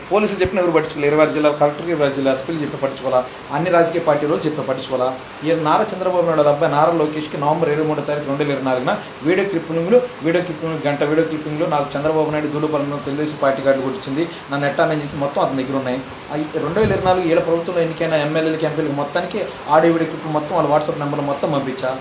పోలీసులు చెప్పిన ఎవరు పట్టించుకోవాలి? 26 జిల్లా కలెక్టర్, 26 జిల్లా ఎస్పీలు చెప్పి పట్టించుకోవాలా? అన్ని రాజకీయ పార్టీలు చెప్పి పట్టించుకోవాలా? ఈ నారా చంద్రబాబు నాయుడు అబ్బాయి నారా లోకేష్కి నవంబర్ 23వ తారీఖు 2024 వీడియో క్లిప్పింగ్లు గంట వీడియో క్లిప్పింగ్లు నాకు చంద్రబాబు నాయుడు దూడుపల్లిలో తెలుగుదేశం పార్టీ కార్డు కొట్టించింది, నన్ను ఎట్టానని చేసి మొత్తం అతని దగ్గర ఉన్నాయి. 2024 ఏళ్ళ ప్రభుత్వంలో ఎన్నికైన ఎమ్మెల్యేలకి, ఎంపీలకి మొత్తానికి ఆడియో వీడియో క్లిప్ మొత్తం వాళ్ళ వాట్సాప్ నెంబర్లో మొత్తం పంపించా.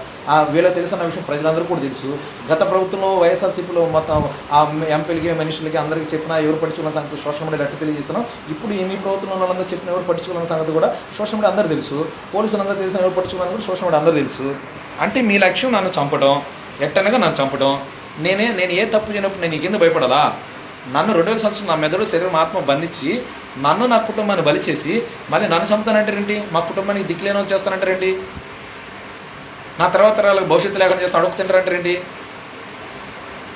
వీళ్ళకి తెలిసిన విషయం ప్రజలందరూ కూడా తెలుసు. గత ప్రభుత్వంలో వైఎస్ఆర్సీపీలో మొత్తం ఆ ఎంపీలకి మనుషులకి అందరికీ చెప్పినా ఎవరు పట్టించుకున్న సంగతి సోషల్ మీడియాలో ఎట్లా తెలియజేస్తున్నాం. ఇప్పుడు మీ ప్రభుత్వంలో వాళ్ళందరూ చెప్పిన ఎవరు పట్టించుకున్న సంగతి కూడా సోషల్ మీడియా అందరూ తెలుసు. పోలీసులందరూ తెలిసిన ఎవరు పట్టించుకున్న కూడా సోషల్ మీడియా అందరూ తెలుసు. అంటే మీ లక్ష్యం నన్ను చంపడం, ఎట్టనగా నన్ను చంపడం. నేను ఏ తప్పు చేయనప్పుడు నేను కింద భయపడాలా? నన్ను 2000 సంవత్సరం నా మెదడు శరీరం ఆత్మ బంధించి నన్ను నా కుటుంబాన్ని బలి చేసి మళ్ళీ నన్ను చంపుతానంటారేంటి? మా కుటుంబానికి దిక్కులేని వాళ్ళు చేస్తానంటారేంటి? నా తర్వాత తరాలకు భవిష్యత్తు లేకుండా చేస్తే అడుగు తింటారంటారేంటి?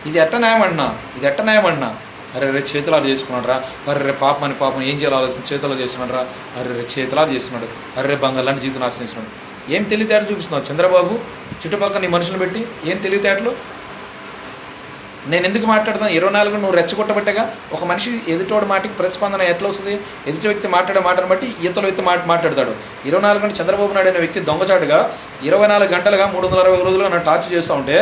ఇది ఎట్ట న్యాయమన్నా? అరే రే చేతులాలు చేసుకున్నాడు రా, అరే పాపం ఏం చేయాలో ఆలోచన చేతుల్లో చేస్తున్నాడు రా, అరే చేతులాలు చేస్తున్నాడు, అరే బంగాళాంటి జీవితం నాశనం చేస్తున్నాడు. ఏం తెలివితేటలు చూపిస్తున్నావు చంద్రబాబు? చుట్టుపక్కల నీ మనుషులు పెట్టి ఏం తెలివితేటలు? నేను ఎందుకు మాట్లాడతాను? 24 నువ్వు రెచ్చగొట్టబట్టగా ఒక మనిషి ఎదుటోడు మాటకి ప్రతిస్పందన ఎట్లా వస్తుంది? ఎదుటి వ్యక్తి మాట్లాడే మాటను బట్టి ఇతల వ్యక్తి మాట్లాడతాడు. 24 గంటలు చంద్రబాబు నాయుడు అనే వ్యక్తి దొంగచాటుగా 24 గంటలుగా 360 రోజులుగా నన్ను టార్చర్ చేస్తూ ఉంటే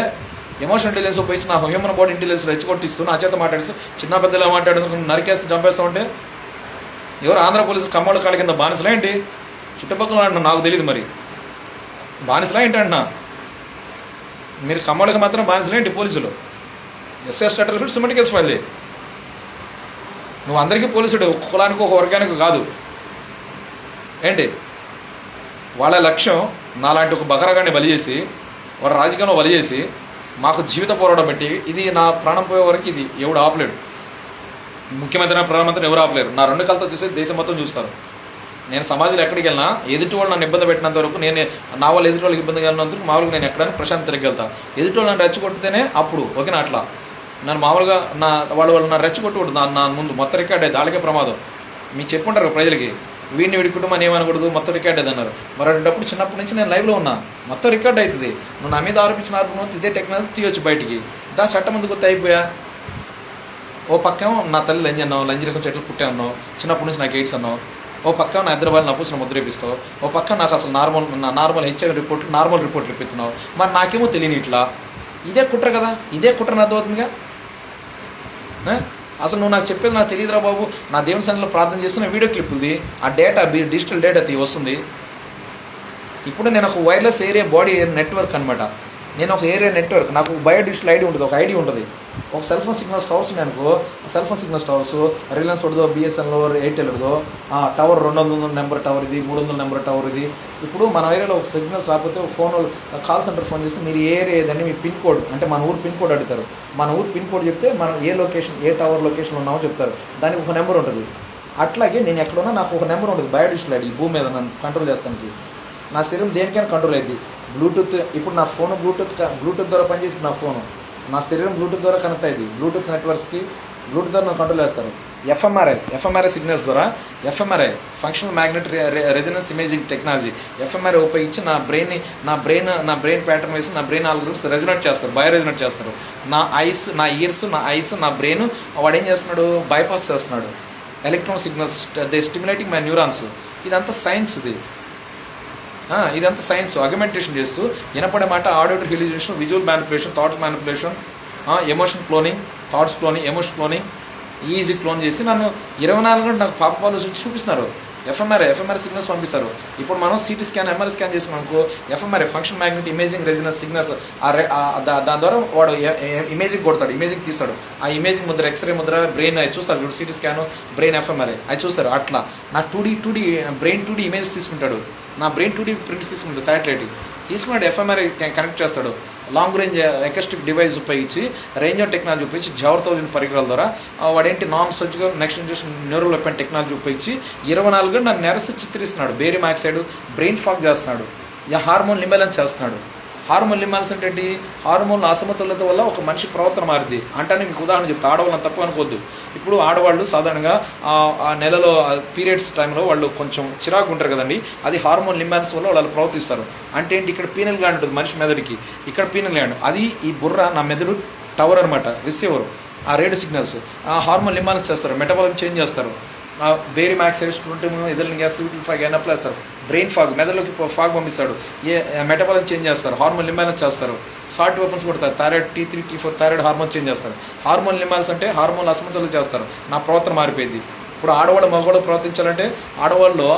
ఎమోషనల్ ఇంటెలిజెన్స్ ఉపయోగించి నా హ్యూమన్ బాడీ ఇంటెలిజెన్స్ రెచ్చగొట్టిస్తూ నా చేత మాట్లాడిస్తూ చిన్న పెద్దలా మాట్లాడేందుకు నరికేస్తూ చంపేస్తూ ఉంటే ఎవరు ఆంధ్ర పోలీసులు కమ్మోళ్ళ కాళ్ళ కింద బానిసలా ఏంటి? చుట్టుపక్కల నాకు తెలియదు మరి బానిసలా ఏంటి అంటున్నా. మీరు కమ్మోళ్ళకి మాత్రం బానిసలా ఏంటి పోలీసులు? SS status cement case file. నువ్వు అందరికీ పోలీసుడు, ఒక కులానికి ఒక వర్గానికి కాదు ఏంటి? వాళ్ళ లక్ష్యం నాలాంటి ఒక బకరగాన్ని బలి చేసి వాళ్ళ రాజకీయంలో బలి చేసి మాకు జీవిత పోరాటం పెట్టి ఇది నా ప్రాణం పోయే వరకు ఇది ఎవడు ఆపలేడు. ముఖ్యమంత్రి ప్రధానమంత్రిని ఎవరు ఆపలేరు. నా 2 కళ్ళతో చూస్తే దేశం మొత్తం చూస్తారు. నేను సమాజంలో ఎక్కడికి వెళ్ళినా ఎదుటి వాళ్ళు నన్ను ఇబ్బంది పెట్టినంత వరకు నా వాళ్ళు ఎదుటి వాళ్ళకి ఇబ్బంది కలిగినందుకు మామూలుగా నేను ఎక్కడైనా ప్రశాంత్ తిరిగెళ్తా. ఎదుటి వాళ్ళు నన్ను రెచ్చగొట్టితేనే అప్పుడు ఓకేనా? అట్లా నన్ను మామూలుగా వాళ్ళు నన్ను రెచ్చగొట్టకూడదు. నా ముందు మొత్తం రికార్డ్ అయ్యేది, వాళ్ళకే ప్రమాదం. మీకు చెప్పుంటారు ప్రజలకి, వీడి కుటుంబాన్ని ఏమనకూడదు, మొత్తం రికార్డ్ అయ్యేది అన్నారు. మరి అటువంటిప్పుడు చిన్నప్పటి నుంచి నేను లైవ్లో ఉన్నా, మొత్తం రికార్డ్ అవుతుంది. నువ్వు నా మీద ఆరోపించిన ఆరోపణ ఇదే టెక్నాలజీ తీయొచ్చు బయటికి. దా చట్టం ముందుకు అయిపోయా. ఓ పక్కేమో నా తల్లి లంజి అన్నావు, లంజిరకం చెట్లు పుట్టే అన్నావు, చిన్నప్పటి నుంచి నాకు ఎయిడ్స్ అన్నావు. ఓ పక్క నా హైదరాబాద్ నా పూసిన ముద్రేపిస్తావు. ఓ పక్క నాకు అసలు నార్మల్ హెచ్ఐవి రిపోర్ట్లు నార్మల్ రిపోర్ట్లు పెడుతున్నావు. మరి నాకేమో తెలియని ఇట్లా ఇదే కుట్ర కదా, ఇదే కుట్ర అర్థమవుతుందిగా. అసలు నువ్వు నాకు చెప్పేది నాకు తెలియదురా బాబు. నా దేవుని సన్నిధిలో ప్రార్థన చేస్తున్న వీడియో క్లిప్పుది, ఆ డేటా డిజిటల్ డేటా వస్తుంది. ఇప్పుడు నేను ఒక వైర్లెస్ ఏరియా బాడీ నెట్వర్క్ అనమాట. నేను ఒక ఏరియా నెట్వర్క్, నాకు బయోడిజిటల్ ఐడి ఉంటుంది, ఒక ఐడి ఉంటుంది. ఒక సెల్ ఫోన్ సిగ్నల్స్ టవర్స్ ఉన్నాయి అనుకో, cell phone signals towers Reliance ఉండదో, బిఎస్ఎన్ఎల్ ఎయిర్టెల్ ఉండదో, టవర్ 200 నెంబర్ టవర్ ఇది, 300 నెంబర్ టవర్ ఇది. ఇప్పుడు మన ఏరియాలో ఒక సిగ్నల్స్ రాకపోతే ఫోన్ కాల్ సెంటర్ ఫోన్ చేస్తే మీరు ఏ ఏరియా ఏదండి మీ పిన్ కోడ్ అంటే మన ఊరు పిన్ కోడ్ అడుగుతారు. మన ఊరు పిన్ కోడ్ చెప్తే మనం ఏ లొకేషన్ ఏ టవర్ లొకేషన్ ఉన్నామో చెప్తారు. దానికి ఒక నెంబర్ ఉంటుంది. అట్లాగే నేను ఎక్కడున్నా నాకు ఒక నెంబర్ ఉంటుంది, బయోడిజిటల్ ఐడి. భూమి మీద నన్ను కంట్రోల్ చేస్తానికి నా శరీరం దేనికైనా కంట్రోల్ అయ్యింది. బ్లూటూత్ ఇప్పుడు నా ఫోన్ బ్లూటూత్ ద్వారా పనిచేసింది. నా ఫోను నా శరీరం బ్లూటూత్ ద్వారా కనెక్ట్ అయ్యింది. బ్లూటూత్ నెట్వర్క్స్కి బ్లూటూత్ ద్వారా నన్ను కంట్రోల్ చేస్తారు. ఎఫ్ఎంఆర్ఐ సిగ్నల్స్ ద్వారా fMRI functional magnetic resonance imaging technology fMRI ఉపయోగించి నా బ్రెయిన్ ప్యాటర్న్ వేసి నా బ్రెయిన్ ఆల్గరిథమ్స్ రెజొనేట్ చేస్తారు, బయో రెజొనేట్ చేస్తారు. నా ఇయర్స్ నా బ్రెయిన్ వాడు ఏం చేస్తున్నాడు, బైపాస్ చేస్తున్నాడు. Electron signals they stimulating my neurons. ఇదంతా సైన్స్. ఇదంతా సైన్స్ అగ్మెంటేషన్ చేస్తూ వినపడే మాట, auditory hallucination, visual manipulation, thoughts manipulation, emotion cloning, thoughts cloning, emotion cloning easy clone చేసి నన్ను 24 గంటలు నాకు పాపాలు చూపిస్తున్నారు. ఎఫ్ఎంఆర్ఐ సిగ్నల్స్ పంపిస్తారు. ఇప్పుడు మనం సిటీ స్కాన్ ఎంఆర్ఐ స్కాన్ చేసినాం అనుకో, FMRI function magnet imaging resonance signals దాని ద్వారా వాడు ఇమేజింగ్ కొడతాడు, ఇమేజింగ్ తీస్తాడు. ఆ imaging Mudra x ray Mudra brain అది చూస్తారు చూడు, సిటీ స్కాన్ బ్రెయిన్ ఎఫ్ఎంఆర్ఐ అది చూస్తారు. అట్లా నా 2D బ్రెయిన్ 2D ఇమేజ్ తీసుకుంటాడు. నా బ్రెయిన్ 2D ప్రింట్స్ తీసుకుంటాడు, శాటిలైట్ తీసుకున్నాడు. ఎఫ్ఎంఆర్ఐ కనెక్ట్ చేస్తాడు. లాంగ్ రేంజ్ ఎకస్టిక్ డివైస్ ఉపయోగించి రేంజ్ ఆఫ్ టెక్నాలజీ ఉపయోగించి జవర్ 1000 పరికరాల ద్వారా వాడేంటి non surgical next generation neural weapon technology ఉపయోగించి 24 గంటలు నన్ను నెరసి చిత్రిస్తున్నాడు. బేరియం ఆక్సైడ్ బ్రెయిన్ ఫాగ్ చేస్తున్నాడు, హార్మోన్ ఇంబ్యాలెన్స్ చేస్తున్నాడు. హార్మోన్ ఇంబ్యాలెన్స్ అంటే ఏంటి? హార్మోన్ల అసమతుల్యత వల్ల ఒక మనిషి ప్రవర్తన మారింది అంటానే మీకు ఉదాహరణ చెప్తా. ఆడవాళ్ళని తప్పు అనుకోవద్దు. ఇప్పుడు ఆడవాళ్ళు సాధారణంగా ఆ నెలలో పీరియడ్స్ టైంలో వాళ్ళు కొంచెం చిరాకు ఉంటారు కదండి, అది హార్మోన్ ఇంబ్యాలెన్స్ వల్ల వాళ్ళు ప్రవర్తిస్తారు. అంటే ఏంటి? ఇక్కడ పీనల్ గ్లాండ్ ఉంటుంది మనిషి మెదడుకి, ఇక్కడ పీనల్ గ్లాండ్, అది ఈ బుర్ర నా మెదడు టవర్ అనమాట, రిసీవర్. ఆ రేడియో సిగ్నల్స్ ఆ హార్మోన్ ఇంబ్యాలెన్స్ చేస్తారు, మెటబాలిజం చేంజ్ చేస్తారు. Barium oxides 20 ethylene gas fog అయినప్పుడు వేస్తారు. బ్రెయిన్ ఫాగ్ మెదడులోకి ఫాగ్ పంపిస్తాడు. మెటబాలిజం చేంజ్ చేస్తారు, హార్మోన్ ఇంబ్యాలెన్స్ చేస్తారు. సాల్ట్ వెపన్స్ కొడతారు, thyroid T3 T4 thyroid hormone change చేస్తారు. హార్మోన్ ఇంబ్యాలెన్స్ అంటే హార్మోన్ అసమతుల్యత చేస్తారు. నా ప్రవర్తన మారిపోయింది. ఇప్పుడు ఆడవాళ్ళు మగవాళ్ళు ప్రవర్తించాలంటే ఆడవాళ్ళు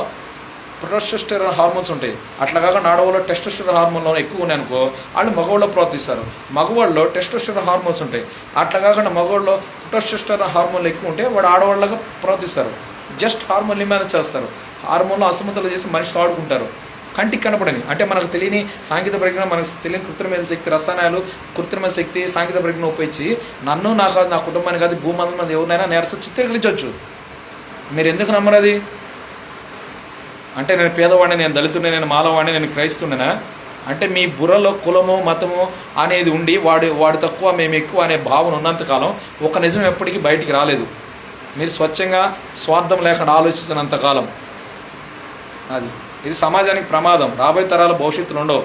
టెస్టోస్టెరాన్ హార్మోన్స్ ఉంటాయి. అట్లా కాకుండా ఆడవాళ్ళు టెస్టోస్టెరాన్ హార్మోన్లో ఎక్కువ ఉన్నాయి అనుకో, వాళ్ళు మగవాళ్ళు ప్రవర్తిస్తారు. మగవాళ్ళలో టెస్టోస్టెరాన్ హార్మోన్స్ ఉంటాయి. అట్లా కాకుండా మగవాళ్ళలో టెస్టోస్టెరాన్ హార్మోన్లు ఎక్కువ ఉంటే వాడు ఆడవాళ్ళగా ప్రవర్తిస్తారు. జస్ట్ హార్మోన్లు మేనేజ్ చేస్తారు. హార్మోన్లో అసమతులు చేసి మనిషితో ఆడుకుంటారు. కంటికి కనపడని, అంటే మనకు తెలియని సాంకేతిక పరిజ్ఞానం, మనకు తెలియని కృత్రిమ శక్తి, రసాయనాలు, కృత్రిమ శక్తి, సాంకేతిక పరిజ్ఞానం ఉపయోగించి నన్ను, నా కుటుంబాన్ని కాదు, భూమంది మంది ఎవరినైనా నేరసం చిత్రీకరించవచ్చు. మీరు ఎందుకు నమ్మరు అది? అంటే నేను పేదవాడిని, నేను దళితుడిని, నేను మాలవాడిని, నేను క్రైస్తుడినా అంటే మీ బుర్రలో కులము మతము అనేది ఉండి వాడు తక్కువ మేము ఎక్కువ అనే భావన ఉన్నంతకాలం ఒక నిజం ఎప్పటికీ బయటికి రాలేదు. మీరు స్వచ్ఛంగా స్వార్థం లేకుండా ఆలోచించినంతకాలం అది ఇది సమాజానికి ప్రమాదం. రాబోయే తరాల భవిష్యత్తులు ఉండవు.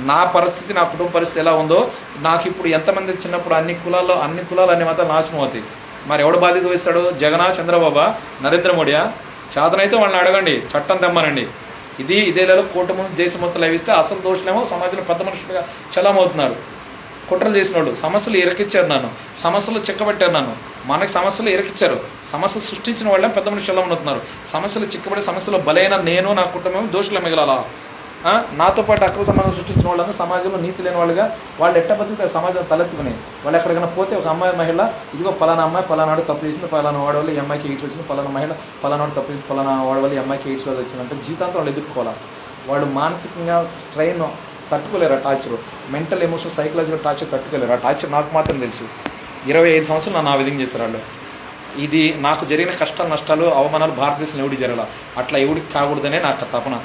నా పరిస్థితి, నా కుటుంబ పరిస్థితి ఎలా ఉందో, నాకు ఇప్పుడు ఎంతమంది చిన్నప్పుడు అన్ని కులాలు అన్ని మతాలు నాశనం అవుతాయి. మరి ఎవడు బాధ్యత వహిస్తాడు? జగనా, చంద్రబాబా, నరేంద్ర మోడీయా? చేతనైతే వాళ్ళని అడగండి, చట్టం తెమ్మనండి. ఇదేళ్ళలో కూటమి దేశం మొత్తం లభిస్తే అసలు దోషులేమో సమాజంలో పెద్ద మనుషులుగా చలమవుతున్నారు. కుట్రలు చేసిన వాళ్ళు సమస్యలు ఇరకిచ్చారు, నన్ను సమస్యలు చిక్కబట్టారు, నన్ను మనకి సమస్యలు ఇరకిచ్చారు. సమస్యలు సృష్టించిన వాళ్ళే పెద్ద మనుషులు చలమవుతున్నారు. సమస్యలు చిక్కబడి సమస్యలో బలైన నేను, నా కుటుంబం దోషులు మిగలాలా? నాతో పాటు అక్రమ సంబంధం సృష్టించిన వాళ్ళని సమాజంలో నీతి లేని వాళ్ళుగా వాళ్ళు ఎట్ట బతుకుతారు? సమాజం తలెత్తుకుని వాళ్ళు ఎక్కడికైనా పోతే ఒక అమ్మాయి మహిళ, ఇదిగో పలానా అమ్మాయి పలానాడు తప్పు చేసింది, పలానా వాడి వల్ల ఈ అమ్మాయికి ఎయిడ్స్ వచ్చింది, పలానా మహిళ పలానాడు తప్పు చేసింది, పలానా వాడి వల్ల ఈ అమ్మాయికి ఎయిడ్స్ వల్ల వచ్చిందంటే జీవితాంతం వాళ్ళు ఎదుర్కోవాలి. వాళ్ళు మానసికంగా స్ట్రెయిన్ తట్టుకోలేరు. ఆ torture, mental emotional psychological torture తట్టుకోలేరు. ఆ టార్చర్ నాకు మాత్రం తెలుసు. 25 సంవత్సరాలు నన్ను ఆ విధంగా చేస్తారు వాళ్ళు. ఇది నాకు జరిగిన కష్టాలు, నష్టాలు, అవమానాలు భారతదేశంలో ఎవడికి జరగాల, అట్లా ఎవడికి కాకూడదనే నాకు తపన.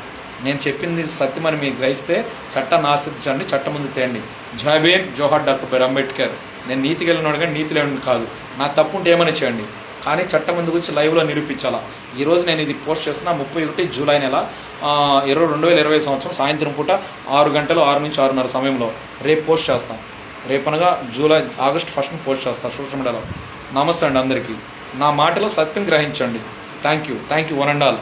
నేను చెప్పింది సత్యమని మీకు గ్రహిస్తే చట్టాన్ని ఆశించండి, చట్టం ముందు తేండి. జై భీమ్, జోహార్ డాక్టర్ బిఆర్ అంబేద్కర్. నేను నీతికి వెళ్ళినాడు కానీ నీతి లేని కాదు. నాకు తప్పు ఉంటే ఏమని చేయండి, కానీ చట్టం ముందు గురించి లైవ్లో నిరూపించాలా. ఈరోజు నేను ఇది పోస్ట్ చేస్తున్నా 31 జూలై నెల 2020 సంవత్సరం సాయంత్రం పూట 6 గంటలు 6 నుంచి 6:30 సమయంలో రేపు పోస్ట్ చేస్తాను. రేపనగా ఆగస్ట్ 1 పోస్ట్ చేస్తాను సోషల్ మీడియాలో. నమస్తే అండి అందరికీ. నా మాటలో సత్యం గ్రహించండి. Thank you one and all.